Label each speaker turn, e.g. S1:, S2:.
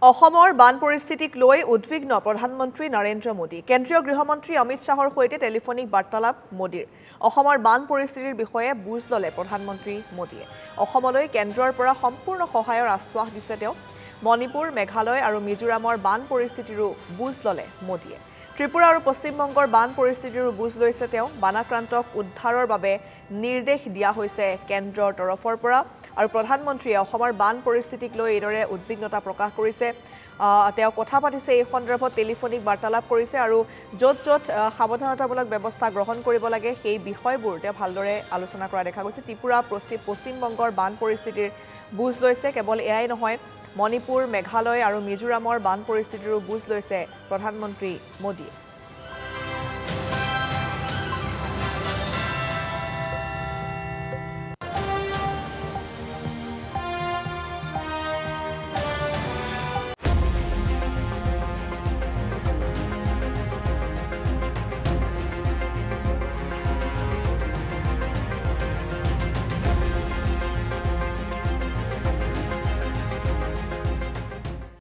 S1: অসমৰ বান পৰিস্থিতিক লৈ উদ্বিগ্ন প্ৰধানমন্ত্ৰী নৰেন্দ্ৰ মোদী কেন্দ্ৰীয় গৃহমন্ত্ৰী অমিত শাহৰ সৈতে টেলিফোনিক বাৰ্তালাপ মোদীৰ অসমৰ বান পৰিস্থিতিৰ বিষয়ে বুজ ললে প্ৰধানমন্ত্ৰী মোদীয়ে অসমলৈ কেন্দ্ৰৰ পৰা সম্পূৰ্ণ সহায়ৰ আশ্বাস দিছে তেওঁ মণিপুৰ মেঘালয় আৰু মিজোৰামৰ বান পৰিস্থিতিৰো বুজ ললে মোদীয়ে ত্ৰিপুৰা আৰু পশ্চিমবংগৰ বান পৰিস্থিতিৰো বুজ লৈছে তেওঁ বানাক্ৰান্তক উদ্ধাৰৰ বাবে নিৰ্দেশ দিয়া হৈছে কেন্দ্ৰৰ তৰফৰ পৰা আৰু প্ৰধানমন্ত্ৰীয়ে অসমৰ বান পৰিস্থিতিক লৈ এইদৰে উদ্বিগ্নতা প্ৰকাশ কৰিছে তেওঁ কথা পাতিছে এই সন্দৰ্ভত টেলিফোনিক বাৰ্তালাপ কৰিছে আৰু য'ত সাৱধানতামূলক ব্যৱস্থা গ্ৰহণ কৰিব লাগে সেই বিষয়বোৰ তেওঁ ভালদৰে আলোচনা কৰা দেখা গৈছে ত্ৰিপুৰা পশ্চিমবংগৰ বান পৰিস্থিতিৰ বুজ লৈছে কেৱল এয়াই নহয় মণিপুৰ মেঘালয় আৰু মিজোৰামৰ বান পৰিস্থিতিৰো বুজ লৈছে প্ৰধানমন্ত্ৰী মোদীয়ে